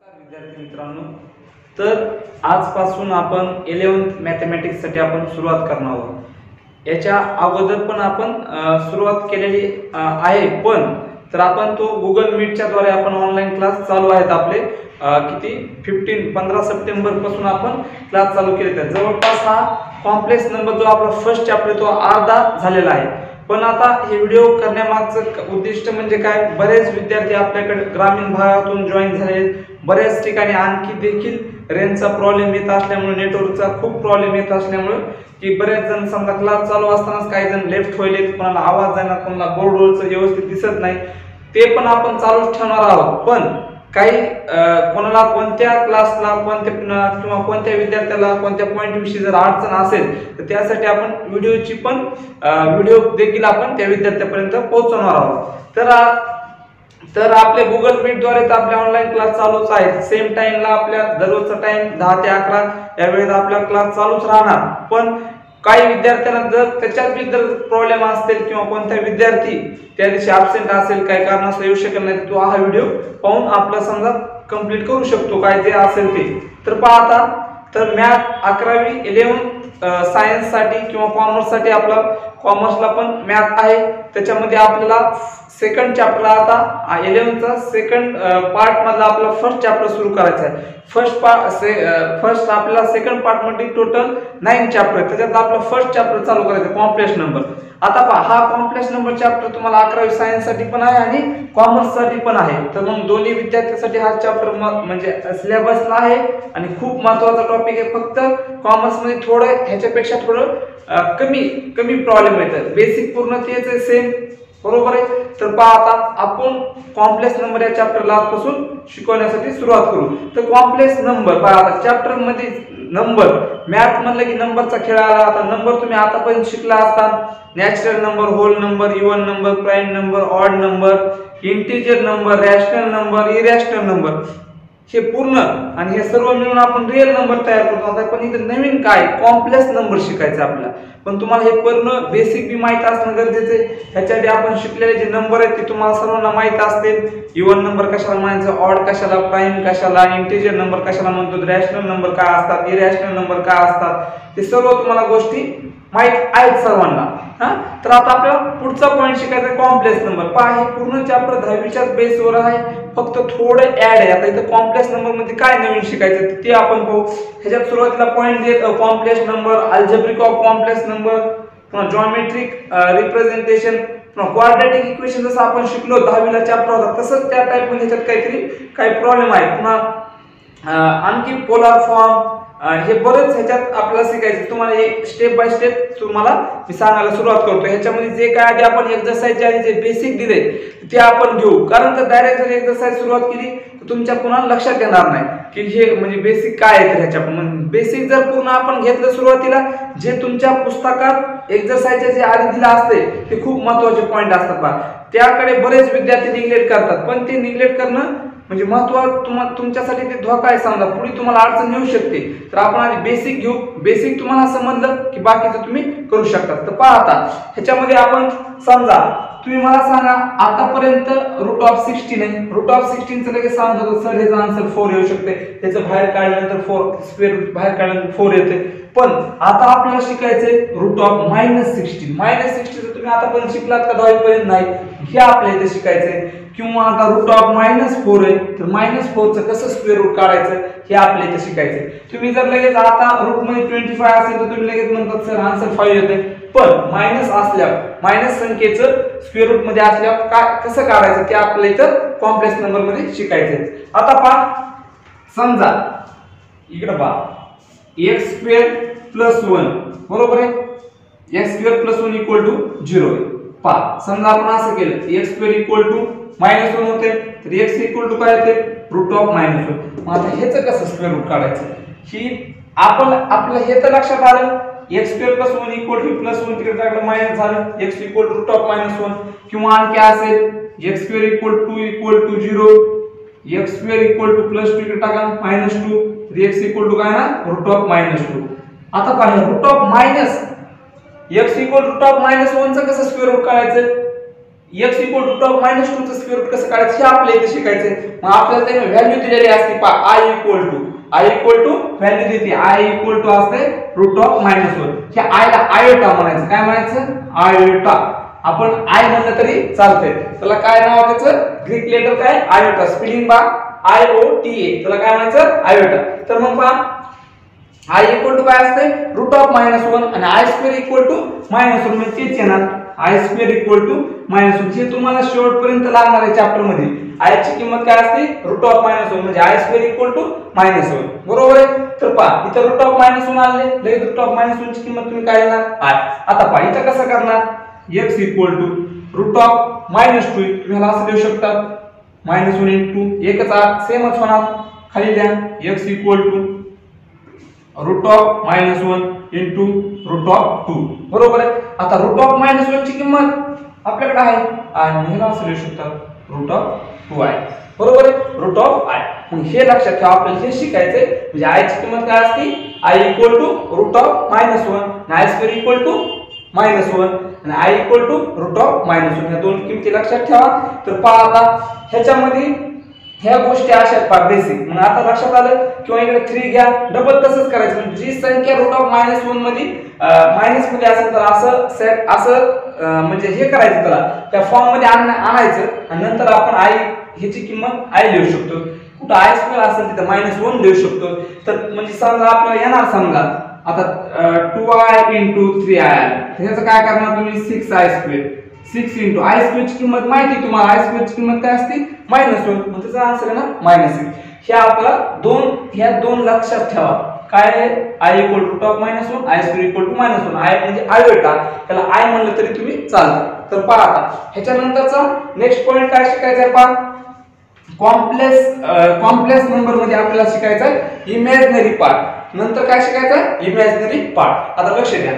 विद्यार्थी मित्रांनो, तर आजपासून आपण 11th मॅथमॅटिक्स साठी आपण सुरुवात करणार आहोत। याच्या अगोदर पण आपण सुरुवात केलेली आहे, पण तर आपण तो गुगल मीटच्या द्वारे आपण ऑनलाइन क्लास चालू आहेत आपले किती 15 सप्टेंबर पासून आपण क्लास चालू केले आहेत। जवळपास हा कॉम्प्लेक्स नंबर जो आपला फर्स्ट चॅप्टर तो अर्धा झालेला आहे। पण आता हे व्हिडिओ करण्यामागचं उद्दिष्ट म्हणजे काय, बरेच विद्यार्थी आपल्याकडे ग्रामीण भागातून जॉईन झाले, बऱ्याच ठिकाणी आणखी देखील रेंजचा प्रॉब्लेम येत असल्यामुळे, नेटवर्कचा खूप प्रॉब्लेम येत असल्यामुळे की बरेच जण समजा क्लास चालू असतानाच काही जण लेफ्ट होईल, कोणाला आवाज जाणार, कोणाला बोर्डवरचं व्यवस्थित दिसत नाही, ते पण आपण चालूच ठेवणार आहोत। पण काही कोणाला कोणत्या क्लासला किंवा कोणत्या विद्यार्थ्याला कोणत्या पॉइंट विषयी जर अडचण असेल तर त्यासाठी आपण व्हिडिओची पण व्हिडिओ देखील आपण त्या विद्यार्थ्यापर्यंत पोहोचवणार आहोत। तर आपले गुगल मीट द्वारे तर आपले ऑनलाइन क्लास चालूच आहेत। सेम टाइमला आपल्या दररोजचा टाइम 10 ते 11 या वेळेत आपला क्लास चालूच राहणार। पण काही विद्यार्थ्यांना जर त्याच्यात जर प्रॉब्लेम असतील किंवा कोणता विद्यार्थी त्या दिवशी ॲब्सेंट असेल, काही कारणास्तव येऊ शकत नाही, तो हा व्हिडिओ पाहून आपला समजा कंप्लीट करू शकतो काय जे असेल ते। तर पहा आता, तर मॅथ 11वी 11 सायन्स साठी किंवा कॉमर्स साठी आपला कॉमर्सला पण मॅथ आहे, त्याच्यामध्ये आपल्याला सेकंड चॅप्टर आता 11चा सेकंड पार्ट मधला आपला फर्स्ट चॅप्टर सुरू करायचा आहे। फर्स्ट आपल्याला सेकंड पार्ट मध्ये टोटल 9 चॅप्टर, त्याच्यात आपला फर्स्ट चॅप्टर चालू करायचा कॉम्प्लेक्स नंबर। आता पहा, हा कॉम्प्लेक्स नंबर चॅप्टर तुम्हाला 11वी सायन्स साठी पण आहे आणि कॉमर्स साठी पण आहे। तर मग दोन्ही विद्यार्थ्यांसाठी हा चॅप्टर म्हणजे सिलेबसला आहे आणि खूप महत्त्वाचा टॉपिक आहे। फक्त कॉमर्स मध्ये थोडं ह्याच्यापेक्षा थोडं कमी प्रॉब्लेम येतात, बेसिक पूर्ण तेच आहे, सेम, बरोबर आहे। तर पहा, आता आपण कॉम्प्लेक्स नंबर या चॅप्टरला आजपासून शिकवण्यासाठी सुरुवात करू। तर कॉम्प्लेक्स नंबर पहा, आता चॅप्टर मध्ये नंबर, मॅथ म्हणलं की नंबरचा खेळ आला। आता नंबर तुम्ही आतापर्यंत शिकला असता, natural number, whole number, even number, prime number, odd number, integer number, rational number, irrational number, हे पूर्ण आणि हे सर्व मिळून आपण रिअल नंबर तयार करतो। आता पण इथे नवीन काय, कॉम्प्लेक्स नंबर शिकायचं आपल्याला। पण तुम्हाला हे पूर्ण बेसिक बी माहित असणं गरजेचं आहे। ह्याच्याआधी आपण शिकलेले जे नंबर आहेत ते तुम्हाला सर्वांना माहित असतील। इव्हन नंबर कशाला म्हणायचं, ऑड कशाला, प्राइम कशाला, इंटिजर नंबर कशाला म्हणतो, रॅशनल नंबर काय असतात, इरॅशनल नंबर काय असतात, हे सर्व तुम्हाला गोष्टी माहित आहेत सर्वांना। तर आता आपल्याला पुढचा पॉइंट शिकायचा कॉम्प्लेक्स नंबर। पहा, हे पूर्ण चॅप्टर 10वीच्या बेसवर आहे, फक्त थोडं ऍड आहे। आता इथं कॉम्प्लेक्स नंबर मध्ये काय नवीन शिकायचं ते आपण पाहू। ह्याच्यात सुरुवातीला पॉइंट देत complex number, algebraic of complex number, पुन्हा जॉमेट्रिक रिप्रेझेंटेशन, पुन्हा क्वाड्रॅटिक इक्वेशन, जसं आपण शिकलो 10वीला चॅप्टर होता तसंच त्या टाइप मध्ये ह्याच्यात काही प्रॉब्लेम आहे। पुन्हा आणखी पोलार फॉर्म, हे बरेच ह्याच्यात आपल्याला शिकायचं। तुम्हाला एक स्टेप बाय स्टेप तुम्हाला मी सांगायला सुरुवात करतो। ह्याच्यामध्ये जे काय आधी आपण एक्सरसाइज आधी जे बेसिक दिले ते आपण घेऊ, कारण जर डायरेक्ट जर एक्सरसाइज सुरुवात केली तर तुमच्या पुन्हा लक्षात येणार नाही की हे म्हणजे बेसिक काय आहे। तर ह्याच्या बेसिक जर पूर्ण आपण घेतलं सुरुवातीला, जे तुमच्या पुस्तकात एक्सरसाइज जे आधी दिलं असते ते खूप महत्त्वाचे पॉइंट असतात पहा, त्याकडे बरेच विद्यार्थी निग्लेक्ट करतात। पण ते निग्लेक्ट करणं म्हणजे तुमच्यासाठी ते धोका आहे, समजा पुढे तुम्हाला अडचण येऊ शकते। तर आपण आधी बेसिक घेऊ, बेसिक तुम्हाला समजलं की बाकीचं तुम्ही करू शकता। तर पहा, आता ह्याच्यामध्ये आपण समजा तुम्ही मला सांगा आतापर्यंत रूट ऑफ 16 आहे, रूट ऑफ 16 चं लगेच सांगतो सर ह्याचं आन्सर 4 येऊ शकते, त्याचं बाहेर काढल्यानंतर 4 स्क्वेअर रूट बाहेर काढल्यानंतर 4 येते। पण आता आपल्याला शिकायचंय रूट ऑफ -16। -16 तुम्ही आतापर्यंत शिकलात का 10वी पर्यंत? नाही, हे आपल्याला इथे शिकायचंय। किंवा आता रूट ऑफ -4 आहे, तर -4 चं कसं स्क्वेअर रूट काढायचं हे आपल्याला इथे शिकायचंय। तुम्ही जर लगेच आता रूट मध्ये 25 असेल तर तुम्ही लगेच म्हणतात सर आन्सर 5 येते। पण मायनस असल्यावर, मायनस संख्येचं स्क्वेअर रूट मध्ये असल्यावर काय कसं काढायचं ते आपल्याला इथं कॉम्प्लेक्स नंबर मध्ये शिकायचंय। आता पहा, समजा इकडे पहा x² + 1 बरोबर आहे, x² + 1 = 0 आहे। पहा, समजा आपण असं केलं x² = -1 होते, तर x काय येते रूट ऑफ -1। मग आता ह्याचं कसं स्क्वेअर रूट काढायचं ही आपलं हे तर लक्षात आलं। x² + 1 = +1 तिकडे टाकलं मायनस झालं, x रूट ऑफ -1। किंवा आणखी असेल x² = 2 = 0, x² +2 इकडे टाका -2, तर x काय ना रूट ऑफ -2। आता पहा root of x root of -1 चं कसं स्क्वेअर रूट काढायचं, x equal to top minus 2 चं स्क्वेअर रूट कसं काढायचं हे आपल्याला इथे शिकायचंय. मग आपल्याला त्याने व्हॅल्यू दिलेली असते पहा i इक्वल टू व्हॅल्यू देते i इक्वल टू असते रूट ऑफ मायनस 1. ह्या i ला आयोटा म्हणायचं. काय म्हणायचं? आयोटा. आपण i म्हणलं तरी चालतंय. त्याला काय नाव आहे त्याचं? ग्रीक लेटर काय? आयोटा. स्पेलिंग बा IOTA. त्याला काय म्हणायचं? आयोटा. तर मग पहा i इक्वल टू काय असते? रूट ऑफ मायनस 1 आणि i square equal to minus 1 म्हणजे तेच येणार. i square equal to minus 1 हे तुम्हाला शेवटपर्यंत लागणार आहे चॅप्टर मध्ये. i ची किंमत काय असते? रूट ऑफ मायनस 1 म्हणजे i square equal to minus 1. बरोबर आहे. तर पहा इथं रूट ऑफ मायनस 1 आले. लगेच रूट ऑफ मायनस 1 ची किंमत तुम्ही काय देणार? i. आता पहा इथं कसं करणार? x equal to root of minus 2 तुम्ही ह्याला असं लिहू शकता मायनस 1 इंटू एकच सेमच होणार. खाली द्या x equal to root of minus 1 into root of 2. बरोबर आहे. आता रूट ऑफ मायनस 1 ची किंमत आपल्याकडे आहे आणि ह्याला असं लिहू शकतात रूट ऑफ 2i. बरोबर आहे. Root of i. मग हे लक्षात ठेवा आपल्याला हे शिकायचंय. म्हणजे i ची किंमत काय असते? i equal to root of minus 1 आणि i square equal to minus 1 आणि i equal to root of minus 1 या दोन किमती लक्षात ठेवा. तर पहा आता ह्याच्यामध्ये ह्या गोष्टी अशा पहा बेसिक. मग आता लक्षात आलं किंवा इकडे 3 घ्या डबल तसंच करायचं. म्हणजे जी संख्या रूट ऑफ मायनस 1 मध्ये मायनस मध्ये असेल तर असं सेट असं म्हणजे हे करायचं त्याला त्या फॉर्म मध्ये आणायचं आणि नंतर आपण i ह्याची किंमत i लिहू शकतो. कुठं i स्क्वेअर असेल तिथं मायनस 1 लिहू शकतो. तर म्हणजे समजा आपल्याला येणार समजा आता 2i इंटू 3i ह्याचं काय करणार तुम्ही? 6i square. 6 into i square ची किंमत माहिती आहे तुम्हाला. i स्क्वेअर ची किंमत काय असते? मायनस 1. मग त्याचा आन्सर आहे ना मायनस 6. हे आपला ह्या दोन लक्षात ठेवा. काय आहे? i equal to root of minus 1 i square equal to minus 1. i म्हणजे आयोटा. त्याला i म्हणलं तरी तुम्ही चालतं. तर पहा आता ह्याच्यानंतरचा नेक्स्ट पॉइंट काय शिकायचा आहे पहा. कॉम्प्लेक्स नंबर मध्ये आपल्याला शिकायचं आहे इमॅजिनरी पार्ट. नंतर काय शिकायचं आहे? Imaginary part. आता लक्ष द्या.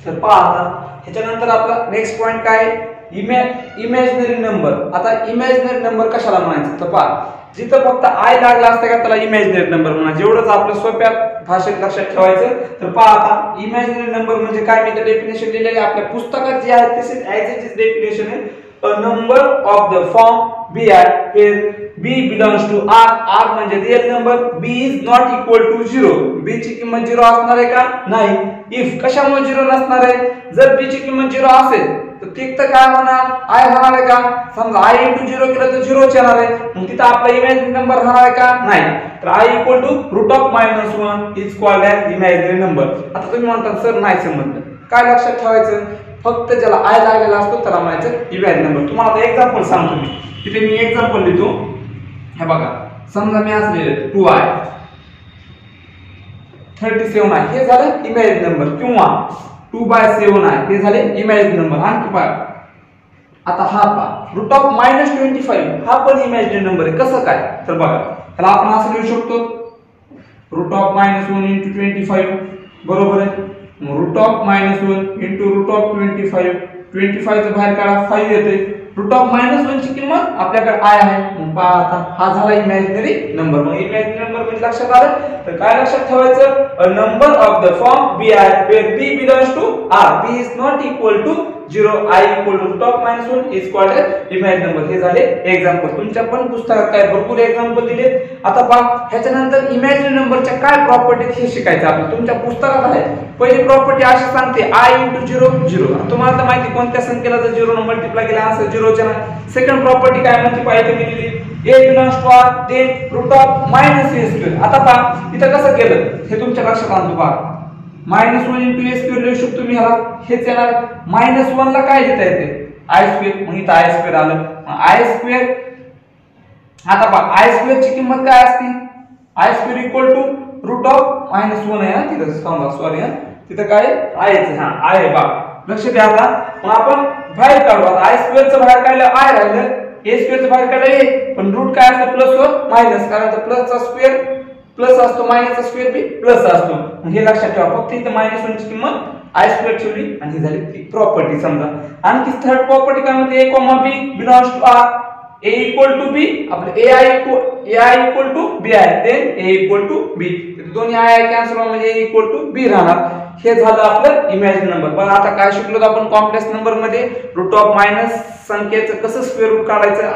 तर पहा आता ह्याच्यानंतर आपला नेक्स्ट पॉइंट काय? Imaginary number. आता इमॅजिनरी नंबर कशाला म्हणायचं? तर पहा जिथं फक्त i लागला असतं का त्याला इमॅजिनरी नंबर म्हणा. जेवढंच आपलं सोप्या भाषेत लक्षात ठेवायचं. तर पहा आता इमॅजिनरी नंबर म्हणजे काय? मी तर डेफिनेशन दिलेली आपल्या पुस्तकात जे आहे तसेच ॲज इट इज डेफिनेशन आहे. A number of the form bi where b belongs to r म्हणजे real number, b is not equal to 0. b ची किंमत 0 असणार आहे का? नाही. if कशामुळे 0 नसणार आहे? जर b ची किंमत 0 असेल तर तिथं काय होणार? i होणार आहे का? समजा i * 0 केलं तर 0 च येणार आहे. मग तिथं आपला इमॅजिनरी नंबर होणार आहे का? नाही. तर i equal to root of minus 1 is called as imaginary number. आता तुम्ही म्हणता सर नाही समजलं. काय लक्षात ठेवायचं? फक्त ज्याला i लागलेला असतो त्याला म्हणायचं इमॅजिनरी नंबर. तुम्हाला आता एक्झाम्पल सांगतो मी. तिथे मी एक्झाम्पल लिहितो. हे बघा समजा मी असले 2i 37 आहे हे झालं इमॅजिनरी नंबर किंवा 2/7i हे झाले इमॅजिनरी नंबर. आणखी पहा आता हा पहा रूट ऑफ मायनस 25 हा पण इमॅजिनरी नंबर आहे. कसं काय? तर बघा त्याला आपण असं लिहू शकतो रूट ऑफ मायनस 1 इंटू 25. बरोबर आहे. Root of minus 1 into root of 25. 25 चं बाहेर काढा 5 येते. रूट ऑफ मायनस 1 ची किंमत आपल्याकडे i आहे. मग पहा आता हा झाला इमॅजिनरी नंबर. मग इमॅजिनरी नंबर म्हणजे लक्षात आलं तर काय लक्षात ठेवायचं? A number of the form bi where b belongs to r b is not equal to 0 i equal to root of minus 1 is called as imaginary number. हे झाले एक्झाम्पल. तुमच्या पण पुस्तकात काय भरपूर एक्झाम्पल दिले. आता पहा ह्याच्यानंतर इमॅजिनरी नंबरच्या काय प्रॉपर्टीज हे शिकायचं आपल्याला. तुमच्या पुस्तकात आहे. पहिली प्रॉपर्टी अशी सांगते i * 0 0. तुम्हाला तर माहिती कोणत्या संख्येला जर 0 ने मल्टिप्लाय केला आन्सर 0 च येणार. सेकंड प्रॉपर्टी काय म्हणते पाहिजे मी लिहिली a belongs to r then root of minus a square. आता पहा इथं कसं केलं हे तुमच्या लक्षात आणतो. पहा मायनस 1 इंटू a स्क्वेअर लिहू शकतो मी ह्याला. हेच येणार. मायनस 1 ला काय लिहिता येते? i square. मग इथं i स्क्वेअर आलं. i स्क्वेअर आता पहा i स्क्वेअर ची किंमत काय असते? i square equal to root of minus 1 आहे ना तिथं. समजा सॉरी तिथं काय आहे? हा आहे बा. लक्ष द्या. आता मग आपण बाहेर काढू. आता i स्क्वेअर चं बाहेर काढलं i राहिलं. a स्क्वेअर चं बाहेर काढलं a. पण रूट काय असतं? प्लस वर मायनस. कारण तर प्लस चा स्क्वेअर प्लस असतो मायनस चा स्क्वेअर बी प्लस असतो. हे लक्षात ठेवा. फक्त इथं मायनस 1 ची किंमत i स्क्वेअर ठेवली आणि ही झाली ती प्रॉपर्टी. समजा आणखी थर्ड प्रॉपर्टी काय म्हणते? a, b belongs to r A equal to B, आपलं A I equal to B आहे, then A equal to B, दोन्ही आय कॅन्सल होऊन म्हणजे ए इक्वल टू बी राहणार. हे झालं आपलं इमॅजिनरी नंबर. पण आता काय शिकलो आपण कॉम्प्लेक्स नंबर मध्ये रूट ऑफ मायनस संख्येचं कसं स्क्वेअर रूट काढायचं.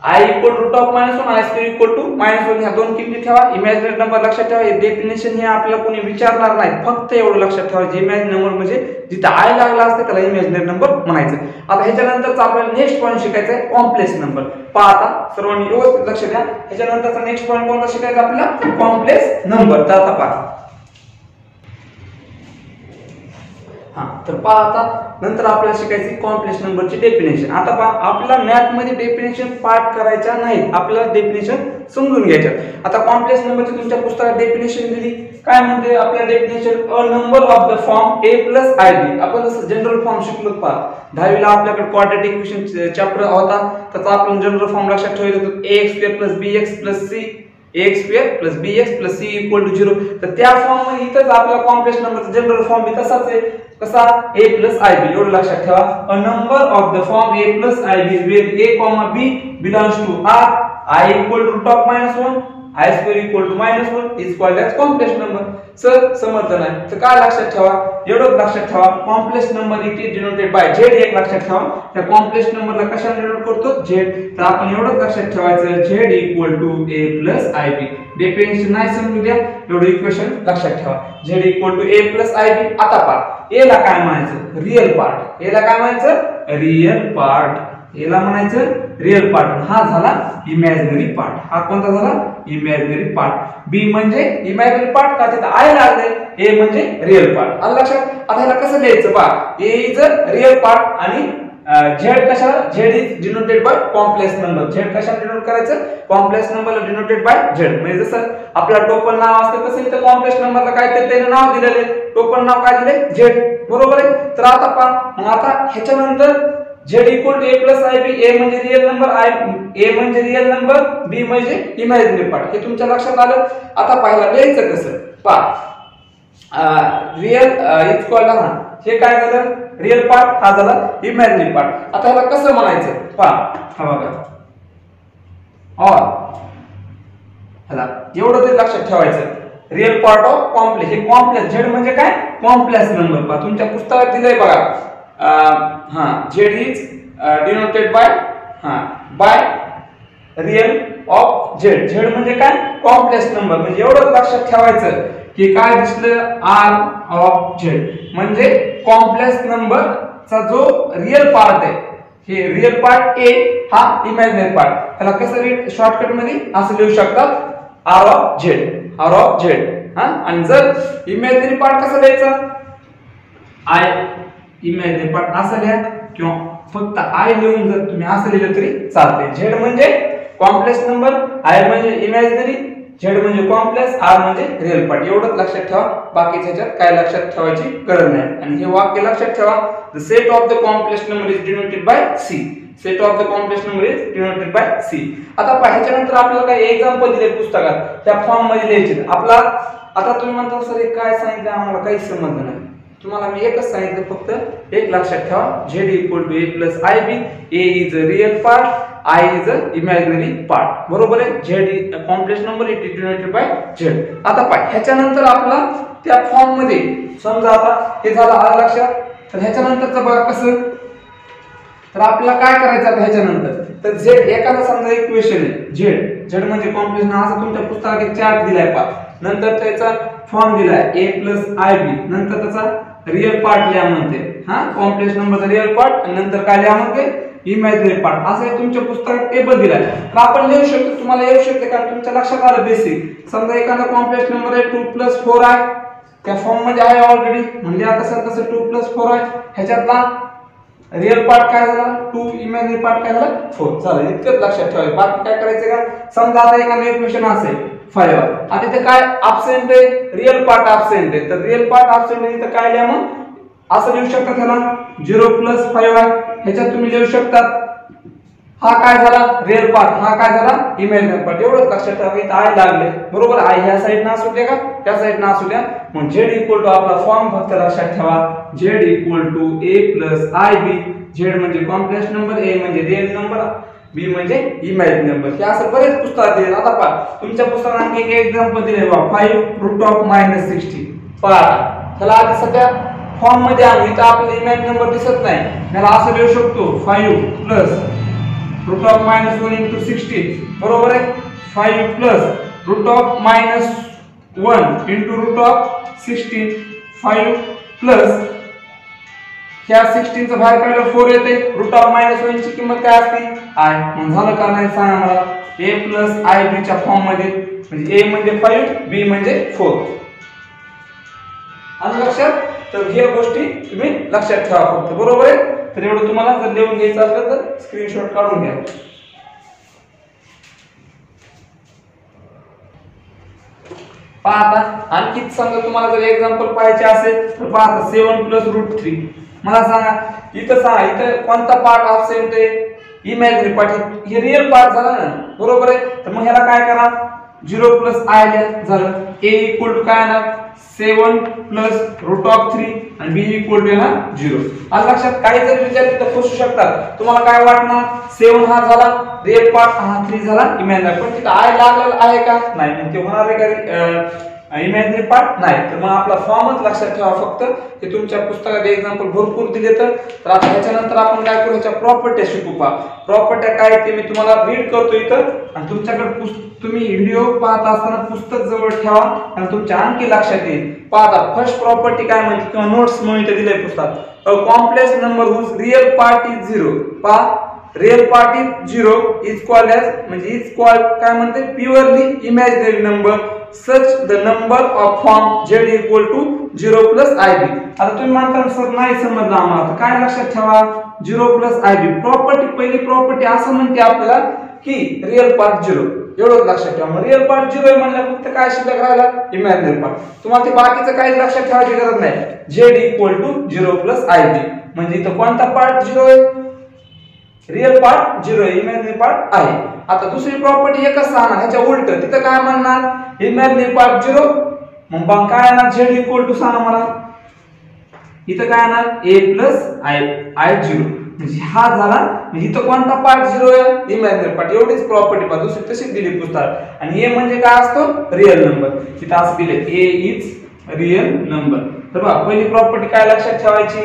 I equal root of -1 i square equal to -1 ह्या दोन किमती ठेवा. इमॅजिनरी नंबर लक्षात ठेवा. हे डेफिनेशन हे आपल्याला कोणी विचारणार नाही, फक्त एवढं लक्षात ठेवायचं इमॅजिनरी नंबर म्हणजे जिथे आय लागला असते त्याला इमॅजिनरी नंबर म्हणायचं. आता ह्याच्यानंतरचा आपल्याला नेक्स्ट पॉईंट शिकायचा आहे कॉम्प्लेक्स नंबर. पहा आता सर्वांनी व्यवस्थित लक्ष द्या. ह्याच्यानंतरचा नेक्स्ट पॉईंट कोणता शिकायचा आपल्याला कॉम्प्लेक्स नंबर. तर आता पहा तर पहा आता नंतर आपल्याला शिकायची कॉम्प्लेक्स नंबरची डेफिनेशन. आता पहा आपल्याला मॅथ मध्ये डेफिनेशन पाठ करायच्या नाहीत, आपल्याला डेफिनेशन समजून घ्यायच्या. आता कॉम्प्लेक्स नंबरची तुमच्या पुस्तकात डेफिनेशन दिली. काय म्हणते आपल्या definition, a number of the form a + ib. आपण जसं जनरल फॉर्म शिकलो पहा 10वी ला आपल्याकडे क्वाड्रॅटिक इक्वेशन चॅप्टर होता, त्याचा आपण जनरल फॉर्म लक्षात ठेवले होते ax² + bx + c ax² + bx + c = 0. तर त्या फॉर्म मध्ये इथंच आपला कॉम्प्लेक्स नंबरचा जनरल फॉर्म बी तसाच आहे. कसा a + ib एवढं लक्षात ठेवा. A number of the form a + ib where a, b belongs to R, I equal to root of -1 I square equal to -1 is called as complex number. Sir समजलं नाही तर काय लक्षात ठेवा, एवढं लक्षात ठेवा complex number it is denoted bye z. एक लक्षात ठेवा त्या कॉम्प्लेक्स नंबरला कशाने डिनोट करतो z. तर आपण एवढं लक्षात ठेवायचं z equal to a + ib. Definition नाही समजू द्या, एवढं इक्वेशन लक्षात ठेवा z equal to a + ib. आता पहा a ला काय म्हणायचं रियल पार्ट, a ला काय म्हणायचं रियल पार्ट, a ला म्हणायचं रियल पार्ट. हा झाला इमॅजिनरी पार्ट. हा कोणता झाला इमॅजिनरी पार्ट. बी म्हणजे इमॅजिनरी पार्ट का तिथे आय लागले, ए म्हणजे रियल पार्ट. आलं लक्षात. आता ह्याला कसं लिहायचं पहा, ए इज अ रियल पार्ट आणि झेड कशाला, Z is denoted bye complex number. Z कशाला डिनोट करायचं, कॉम्प्लेक्स नंबरला डिनोटेड बाय झेड. म्हणजे जसं आपला टोपण नाव असतं तसं इथं कॉम्प्लेक्स नंबरला काय ते त्याने नाव दिलेले, टोपण नाव काय दिले झेड, बरोबर आहे. तर आता पहा मग आता ह्याच्यानंतर z equal to a + ib. a म्हणजे रियल नंबर, a म्हणजे रियल नंबर, b म्हणजे इमॅजिनरी पार्ट. हे तुमच्या लक्षात आलं. आता पाहिला लिहायचं कसं पहा, रियल इज कॉल्ड हे काय झालं रियल पार्ट, हा झाला इमॅजिनरी पार्ट. आता ह्याला कसं म्हणायचं पहा, हा बघा और ह्याला एवढं तरी लक्षात ठेवायचं रियल पार्ट ऑफ कॉम्प्लेक्स. हे कॉम्प्लेक्स z म्हणजे काय कॉम्प्लेक्स नंबर. पहा तुमच्या पुस्तकात दिलंय बघा, z is denoted by real of z. z म्हणजे काय कॉम्प्लेक्स नंबर. म्हणजे एवढं लक्षात ठेवायचं की काय दिसलं r ऑफ z म्हणजे कॉम्प्लेक्स नंबरचा जो रियल पार्ट आहे, हे रियल पार्ट a हा इमॅजिनरी पार्ट. त्याला कसं शॉर्टकट मध्ये असं लिहू शकतात r ऑफ z. आणि जर इमॅजिनरी पार्ट कसं लिहायचं i इमॅजिनरी पार्ट असं लिहा किंवा फक्त आय लिहून जर तुम्ही असं लिहिलं तरी चालते. झेड म्हणजे कॉम्प्लेक्स नंबर, आय म्हणजे इमॅजिनरी, झेड म्हणजे कॉम्प्लेक्स, आर म्हणजे रियल पार्ट. एवढंच लक्षात ठेवा, बाकीच्या ह्याच्यात काय लक्षात ठेवायची गरज नाही. आणि हे वाक्य लक्षात ठेवा, the set of the complex number is denoted by C. Set of the complex number is denoted by C. आता ह्याच्यानंतर आपल्याला काही एक्झाम्पल दिले पुस्तकात, त्या फॉर्म मध्ये लिहायचे. आपला आता तुम्ही म्हणता सर हे काय सांगितलं आम्हाला काही समजलं नाही. तुम्हाला मी एकच सांगितलं, फक्त एक लक्षात ठेवा z equal to a + ib. a is a real part, I is a imaginary part. बरोबर आहे. z complex number it is denoted bye z. आता पहा ह्याच्यानंतर आपला त्या फॉर्म मध्ये समजा आता हे झालं आलं लक्षात. तर ह्याच्यानंतरचं बघा कसं, तर आपल्याला काय करायचं आता ह्याच्यानंतर, तर z एखादा समजा इक्वेशन आहे z म्हणजे कॉम्प्लेक्स ना, असं तुमच्या पुस्तकात एक चार्ट दिलाय पहा. नंतर त्याचा फॉर्म दिलाय a + ib. नंतर त्याचा रियल पार्ट लिहा म्हणते, कॉम्प्लेक्स नंबरचा रियल पार्ट, आणि नंतर काय लिहा म्हणते इमॅजिनरी पार्ट. असं आहे तुमच्या पुस्तकात टेबल दिलाय. तर आपण लिहू शकतो, तुम्हाला येऊ शकते कारण तुमच्या लक्षात आलं बेसिक. समजा एखादा कॉम्प्लेक्स नंबर आहे 2 + 4 आहे, त्या फॉर्म मध्ये आहे ऑलरेडी, म्हणजे आता तसं 2 + 4 आहे. ह्याच्यातला रियल पार्ट काय झाला 2, इमॅजिनरी पार्ट काय झाला 4. चला इतकंच लक्षात ठेवायचं, बाकी काय करायचं का. समजा आता एखादं इक्वेशन असेल 5, आता इथे काय ॲब्सेंट आहे, रियल पार्ट ॲब्सेंट आहे. तर रियल पार्ट ॲब्सेंट आहे तर काय लिहा मग असं लिहू शकता त्याला 0 + 5 आहे. ह्याच्यात तुम्ही लिहू शकतात हा काय झाला रियल पार्ट, हा काय झाला इमॅजिनरी पार्ट. एवढंच लक्षात ठेवा, इथे आय लागले बरोबर. आय ह्या साइडनं असू द्या का त्या साइडनं असू द्या. मग z equal to आपला फॉर्म फक्त लक्षात ठेवा, z equal to a + ib. z म्हणजे कॉम्प्लेक्स नंबर, a म्हणजे रियल नंबर, बी म्हणजे इमॅजिनरी नंबर. हे असं बरेच पुस्तकात दिले. आता पहा तुमच्या पुस्तकात आणखी एक एक्झाम्पल दिले बघा 5√-60. पहा त्याला आधी सध्या फॉर्म मध्ये आणू. इथं आपल्याला इमॅजिनरी नंबर दिसत नाही. त्याला असं लिहू शकतो 5+√-1 * 16 बरोबर आहे. 5+√-1 * √16 5 ह्या 16 चं बाहेर काढलं 4 येते. √-1 ची किंमत काय असते i. मग झालं का नाही सांगा मला. a + ib च्या फॉर्म मध्ये म्हणजे a म्हणजे 5 b म्हणजे 4. आलं लक्षात. तर ह्या गोष्टी तुम्ही लक्षात ठेवा फक्त बरोबर आहे. तर एवढं तुम्हाला जर लिहून घ्यायचं असेल तर स्क्रीनशॉट काढून घ्या. पहा आता आणखी समजा तुम्हाला जर एक्झाम्पल पाहायचे असेल तर पहा 7+√3. मला सांगा इथं सांगा इथं कोणता पार्ट अब्सेंट आहे. Imaginary part. हे रिअल पार्ट झाला ना बरोबर आहे. तर मग ह्याला काय करा 0 + i द्या. झालं. a = काय येणार 7+√3 आणि b = येणार 0. आज लक्षात काही जर विद्यार्थी तर फसू शकतात. तुम्हाला काय वाटणार 7 हा झाला रिअल पार्ट, हा 3 झाला इमॅजिनरी. पण तिथे i लागलेला आहे का नाही. मग ते होणार आहे का इमॅजिनरी पार्ट नाही. तर मग आपला फॉर्मच लक्षात ठेवा फक्त. हे तुमच्या पुस्तकात एक्झाम्पल भरपूर दिले. तर आता ह्याच्यानंतर आपण काय करू ह्याच्या प्रॉपर्ट्या शिकू. पहा प्रॉपर्ट्या काय ते मी तुम्हाला रीड करतो इथं. आणि तुमच्याकडे तुम्ही व्हिडिओ पाहत असताना पुस्तक जवळ ठेवा आणि तुमच्या आणखी लक्षात येईल. पहा फर्स्ट प्रॉपर्टी काय म्हणते किंवा नोट्स म्हणून इथे दिले पुस्तकात. A complex number whose real part is 0. पहा real part is 0 is called as म्हणजे इज कॉल्ड काय म्हणते purely imaginary number such the number of form z = 0 + ib. आता तुम्ही म्हणता सर नाही समजलं आम्हाला. काय लक्षात ठेवा 0 + ib प्रॉपर्टी पहिली प्रॉपर्टी असं म्हणते आपल्याला की रिअल पार्ट 0. एवढंच लक्षात ठेवा. मग रिअल पार्ट 0 आहे म्हणलं फक्त काय शिल्लक राहिला इमॅजिनरी पार्ट. तुम्हाला ते बाकीचं काही लक्षात ठेवायची गरज नाही. z = 0 + ib म्हणजे इथं कोणता पार्ट 0 आहे रिअल पार्ट 0 आहे इमॅजिनरी पार्ट आहे. आता दुसरी प्रॉपर्टी एकच सांगणार ह्याच्या उलट. तिथं काय म्हणणार इमॅजिनरी पार्ट 0 मग काय येणार z = सांगा मला. इथं काय येणार a + i 0 म्हणजे हा झाला. म्हणजे इथं कोणता पार्ट 0 आहे इमॅजिनरी पार्ट. एवढीच प्रॉपर्टी पहा. दुसरी तशीच दिली पुस्तकात. आणि a म्हणजे काय असतो रिअल नंबर. तिथं असं दिले a इज रिअल नंबर. तर बघा पहिली प्रॉपर्टी काय लक्षात ठेवायची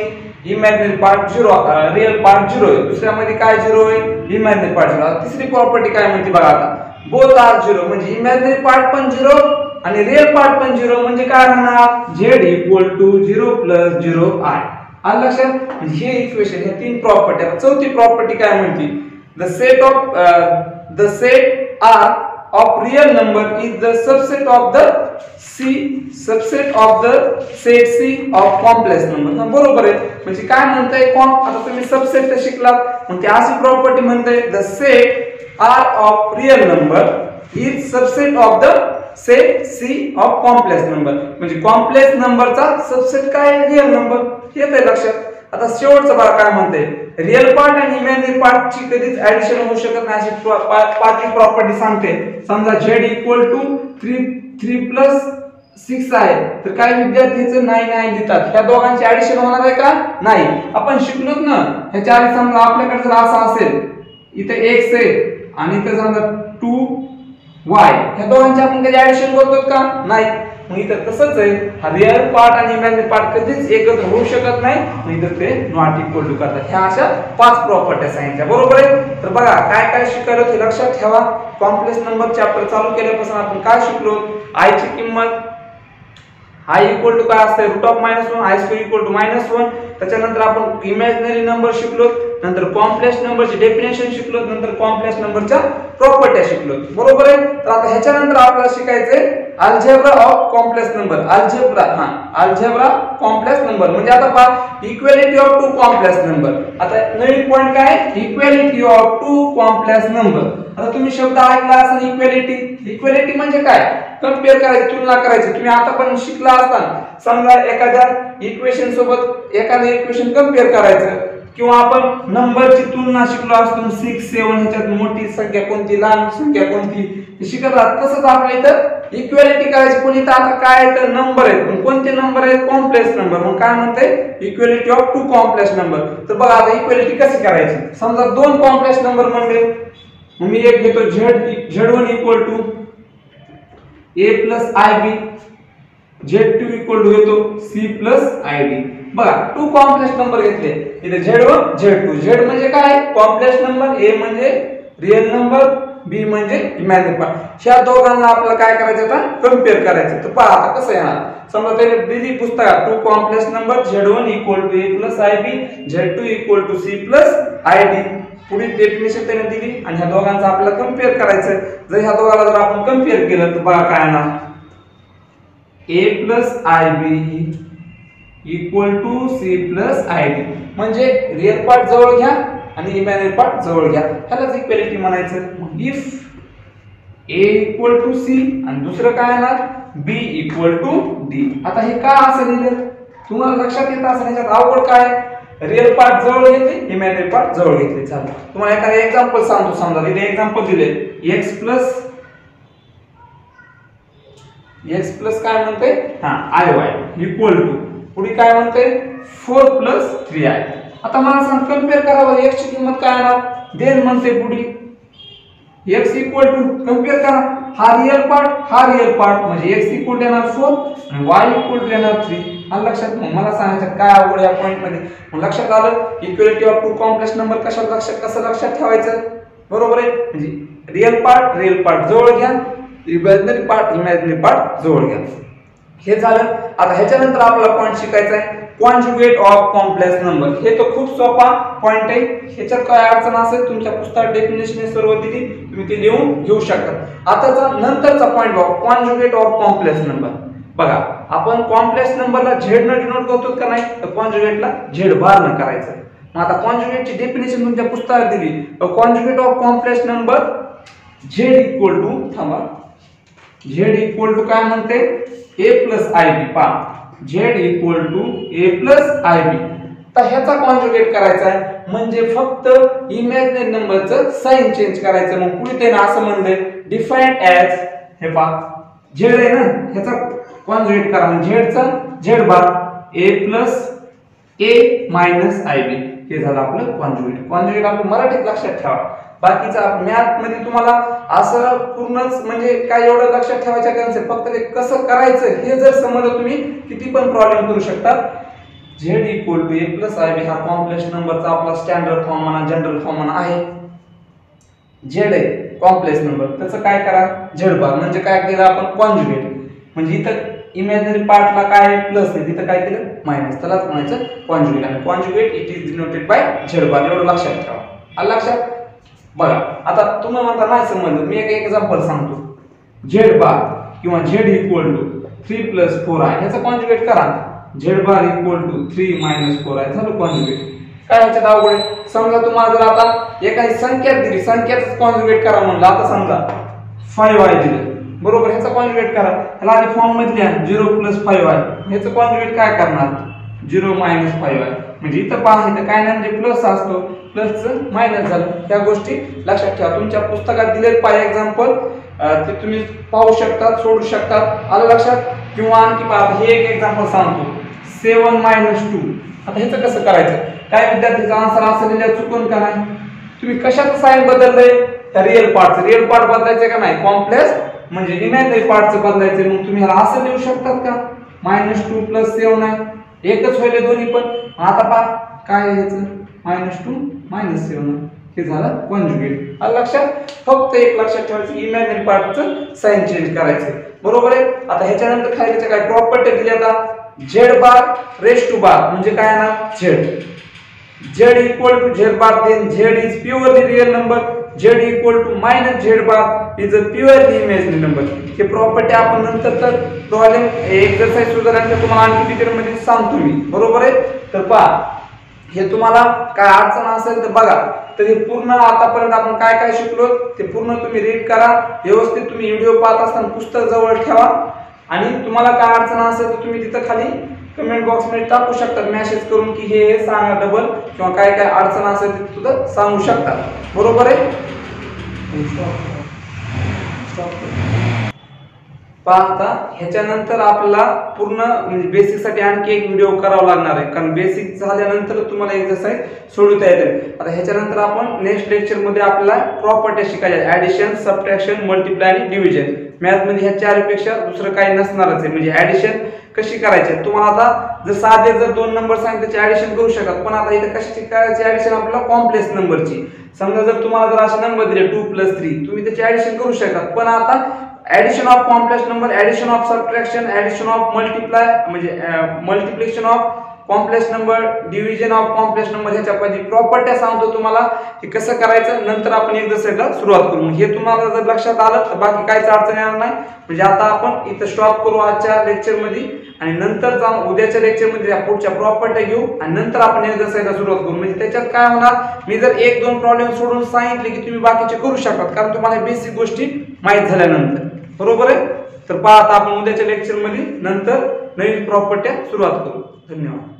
इमॅजिनरी पार्ट 0 रिअल पार्ट 0 आहे. दुसऱ्यामध्ये काय 0 आहे इमॅजिनरी पार्ट 0. तिसरी प्रॉपर्टी काय म्हणते बघा आता बोथ आर 0 म्हणजे इमॅजिनरी पार्ट पण 0 आणि रिअल पार्ट पण 0 म्हणजे काय राहणार z = 0 + 0i. आलं लक्षात. म्हणजे हे इक्वेशन हे तीन प्रॉपर्टी. चौथी प्रॉपर्टी काय म्हणते the set R of real number is the subset of the set C of complex number. बरोबर आहे. म्हणजे काय म्हणताय आता तुम्ही सबसेट तर शिकलात. मग ती अशी प्रॉपर्टी म्हणते the set R of real number is subset of the set C of complex number. म्हणजे कॉम्प्लेक्स नंबरचा सबसेट काय रिअल नंबर. हे तर लक्षात. आता शेवटचं बघा काय म्हणते रिअल पार्ट आणि इमॅजिनरी पार्ट ची कधीच ऍडिशन होऊ शकत नाही अशी पाचवी प्रॉपर्टी सांगते. समजा z = 3 + 6 आहे तर काय विद्यार्थीचं 9 लिहितात. ह्या दोघांची ऍडिशन होणार आहे का नाही. आपण शिकलोत ना ह्याच्या आधी समजा आपल्याकडे जर असं असेल इथे x आहे आणि इथे समजा 2y ह्या दोघांची आपण कधी ऍडिशन करतो का नाही. मग इथं तसंच आहे. हा रिअल पार्ट आणि इमॅजिनरी पार्ट कधीच एकत्र होऊ शकत नाही. मग इथं ते नॉट इक्वल टू करतात. ह्या अशा 5 प्रॉपर्ट्या सांगितल्या बरोबर आहे. तर बघा काय काय शिकवलं ते लक्षात ठेवा. कॉम्प्लेक्स नंबर चॅप्टर चालू केल्यापासून आपण काय शिकलो i ची किंमत i = काय असते √-1 i² = -1. त्याच्यानंतर आपण इमॅजिनरी नंबर शिकलो. नंतर कॉम्प्लेक्स नंबरची डेफिनेशन शिकलो. नंतर कॉम्प्लेक्स नंबरच्या प्रॉपर्ट्या शिकलो बरोबर आहे. तर आता ह्याच्यानंतर आपल्याला शिकायचंय algebra of complex number. Algebra complex number म्हणजे आता पहा equality of two complex number. आता नवीन पॉइंट काय equality of two complex number. आता तुम्ही शब्द ऐकला असेल इक्वालिटी म्हणजे काय कंपेअर करायची तुलना करायची. तुम्ही आता पण शिकला असताना समजा एखाद्या इक्वेशन सोबत एखादं इक्वेशन कंपेअर करायचं किंवा आपण नंबरची तुलना शिकलो असतो 6 7 ह्याच्यात मोठी संख्या कोणती लहान संख्या कोणती हे शिकत आहात। तसंच आपल्या इथं इक्वालिटी करायची पण इथं आता काय तर नंबर आहेत पण कोणते नंबर आहेत कॉम्प्लेक्स नंबर मग काय म्हणते equality of two complex number. तर बघा आता इक्वालिटी कशी करायची समजा दोन कॉम्प्लेक्स नंबर म्हणले मग मी एक घेतो z1 equal to a plus ib z2 equal to येतो c प्लस id। बघा टू कॉम्प्लेक्स नंबर घेतले इथे z1 z2 z म्हणजे काय कॉम्प्लेक्स नंबर a म्हणजे रियल नंबर b म्हणजे इमॅजिनरी पार्ट ह्या दोघांना आपल्याला काय करायचं आता कंपेअर करायचं। तर पहा आता कसं येणार समजा त्याने दिली पुस्तकात two complex number z1 equal to a plus ib z2 equal to c plus id पुढील डेफिनेशन त्याने दिली आणि ह्या दोघांचं आपल्याला कंपेअर करायचं। जर ह्या दोघांना जर आपण कंपेअर केलं तर बघा काय येणार a plus ib equal to c plus id म्हणजे रियल पार्ट जवळ घ्या आणि इमॅजिनरी पार्ट जवळ घ्या ह्यालाच इक्वालिटी म्हणायचं। If a equal to c आणि दुसरं काय येणार b इक्वल टू d। आता हे का असं लिहिलं तुम्हाला लक्षात येत असेल ह्याच्यात अवघड काय रियल पार्ट जवळ घेतले इमॅजिनरी पार्ट जवळ घेतले। चला तुम्हाला एखादं एक्झाम्पल सांगतो समजा इथे एक्झाम्पल दिले x प्लस काय म्हणते iy इक्वल टू पुढे काय म्हणते 4 प्लस 3i। आता मला सांग कंपेअर करावं x ची किंमत काय येणार देन म्हणते पुढे x इक्वल टू कंपेअर करा हा रियल पार्ट म्हणजे x इक्वल टू येणार 4 आणि y इक्वल टू येणार 3। आलं लक्षात मग मला सांगायचं काय अवघड या पॉइंट मध्ये मग लक्षात आलं equality of two complex number कसं लक्षात ठेवायचं बरोबर आहे म्हणजे रियल पार्ट जवळ घ्या इमॅजिनरी पार्ट जवळ घ्या। हे झालं। आता ह्याच्यानंतर आपला पॉइंट शिकायचा आहे कॉन्जुगेट ऑफ कॉम्प्लेक्स नंबर। हे तो खूप सोपा पॉइंट आहे ह्याच्यात काय अडचण असेल तुमच्या पुस्तकात डेफिनेशन सर्व दिली तुम्ही ते लिहून घेऊ शकता। आताचा नंतरचा पॉइंट बघा कॉन्जुगेट ऑफ कॉम्प्लेक्स नंबर। बघा आपण कॉम्प्लेक्स नंबरला z न डिनोट करतो का नाही तर कॉन्जुगेटला z बार न करायचं। मग आता कॉन्जुगेटची डेफिनेशन तुमच्या पुस्तकात दिली conjugate of complex number z equal to थांबा z इक्वल टू काय म्हणते a प्लस ib पा z equal to a plus ib। तर ह्याचा कॉन्जुगेट करायचा आहे म्हणजे फक्त इमॅजिनरी नंबरचं साइन चेंज करायचं। मग पुढे ते ना असं म्हणले डिफाइंड ॲज हे पा z आहे ना ह्याचा कॉन्जुगेट करा म्हणजे z चा z bar a plus a minus ib हे झालं आपलं कॉन्जुगेट आपलं मराठीत लक्षात ठेवा। बाकीचा मॅथ मध्ये तुम्हाला असं पूर्णच म्हणजे काय एवढं लक्षात ठेवायचं कन्सेप्ट फक्त ते कसं करायचं हे जर समजलं तुम्ही किती पण प्रॉब्लेम करू शकता। z equal to a plus ib हा कॉम्प्लेक्स नंबरचा आपला स्टँडर्ड फॉर्म म्हणा जनरल फॉर्म म्हणा आहे। z आहे कॉम्प्लेक्स नंबर त्याचं काय करा z बार म्हणजे काय केलं आपण कॉन्जुगेट म्हणजे इथं इमॅजिनरी पार्टला काय प्लस आहे तिथं काय केलं मायनस त्यालाच म्हणायचं कॉन्जुगेट आणि conjugate it is denoted bye z बार एवढं लक्षात ठेवा। आलं लक्षात बघा आता तुम्ही म्हणता नाही समजलं मी एक एक्झाम्पल सांगतो z बार किंवा z equal to 3 plus 4i ह्याचा कॉन्जुगेट करा z bar equal to 3 minus 4i झालं कॉन्जुगेट। काय ह्याच्यात अवघड आहे समजा तुम्हाला जर आता एखादी संख्या दिली संख्याचं कॉन्जुगेट करा म्हणलं आता समजा 5i दिलं बरोबर ह्याचा कॉन्जुगेट करा ह्याला आधी फॉर्म मध्ये लिहा 0 प्लस 5i ह्याचं कॉन्जुगेट काय करणार 0 मायनस 5i म्हणजे इथं पहा इथं काय नाही म्हणजे प्लस असतो प्लसचं मायनस झालं। त्या गोष्टी लक्षात ठेवा तुमच्या पुस्तकात दिलेत पाय एक्झाम्पल ते तुम्ही पाहू शकता सोडू शकता। आलं लक्षात किंवा आणखी पहा हे एक एक्झाम्पल सांगतो 7 मायनस 2 आता ह्याचं कसं करायचं काय विद्यार्थीचा आन्सर असं लिहिलं चुकून का नाही तुम्ही कशाचं साइन बदललंय रियल पार्ट बदलायचं का नाही कॉम्प्लेक्स म्हणजे इमॅजिनरी पार्टचं बदलायचं मग तुम्ही ह्याला असं लिहू शकतात का -2 + 7 आहे एकच होईल दोन्ही पण। आता पहा काय आहे ह्याचं -2 - 7 हे झालं कॉन्जुगेट। आलं लक्षात फक्त एक लक्षात ठेवायचं इमॅजिनरी पार्टचं साइन चेंज करायचं बरोबर आहे। आता ह्याच्यानंतर खालीच्या काय प्रॉपर्टी दिल्या आता z bar raise to bar म्हणजे काय ना z equal to z bar then z is purely real number z equal to -z bar is a purely imaginary number. हे प्रॉपर्टी आपण नंतर तर प्रॉब्लेम एक्सरसाइज सुधारण्यासाठी तुम्हाला आणखी डिटेल मध्ये सांगतो मी बरोबर आहे। तर पहा हे तुम्हाला काय अडचण असेल तर बघा तर हे पूर्ण आतापर्यंत आपण काय काय शिकलो ते पूर्ण तुम्ही रीड करा व्यवस्थित तुम्ही व्हिडिओ पाहत असताना पुस्तक जवळ ठेवा आणि तुम्हाला काय अडचण असेल तर तुम्ही तिथं खाली कमेंट बॉक्स मध्ये टाकू शकतात मेसेज करून की हे सांगा डबल, किंवा काय काय अडचण असेल ते सुद्धा सांगू शकतात. बरोबर आहे. पहा ह्याच्यानंतर आपल्याला पूर्ण म्हणजे बेसिक साठी आणखी एक व्हिडिओ करावा लागणार आहे, कारण बेसिक झाल्यानंतर तुम्हाला एक्सरसाइज सोडवता येते. आता ह्याच्यानंतर आपण नेक्स्ट लेक्चर मध्ये आपल्याला प्रॉपर्टी शिकायच्या, ऍडिशन, सबट्रॅक्शन, मल्टिप्लाय आणि डिव्हिजन. मॅथ मध्ये ह्या चारपेक्षा दुसरं काही नसणारच आहे. म्हणजे ऍडिशन कशी करायची तुम्हाला, आता जर साधे जर 2 नंबर सांगितले त्याची ऍडिशन करू शकत, पण आता इथे कशी करायची ऍडिशन आपल्याला कॉम्प्लेक्स नंबरची. समजा जर तुम्हाला जर असे नंबर दिले 2 + 3, तुम्ही त्याची ऍडिशन करू शकता. पण आता addition of complex number, addition of subtraction, addition of multiply म्हणजे multiplication of complex number, division of complex number, ह्याच्या पद्धती प्रॉपर्ट्या सांगतो तुम्हाला की कसं करायचं. नंतर आपण एक्सरसाइजला सुरुवात करू. हे तुम्हाला जर लक्षात आलं तर बाकी काहीच अडचण येणार नाही. म्हणजे आता आपण इथं स्टॉप करू आजच्या लेक्चर मध्ये, आणि नंतर जाऊन उद्याच्या लेक्चर मध्ये पुढच्या प्रॉपर्ट्या घेऊ, आणि नंतर आपण एक्सरसाइजला सुरुवात करू. म्हणजे त्याच्यात काय होणार, मी जर 1-2 प्रॉब्लेम सोडून सांगितले की तुम्ही बाकीचे करू शकतात, कारण तुम्हाला बेसिक गोष्टी माहित झाल्यानंतर. बरोबर आहे. तर पहा आता आपण उद्याच्या लेक्चर मध्ये नंतर नवीन प्रॉपर्ट्या सुरुवात करू. धन्यवाद.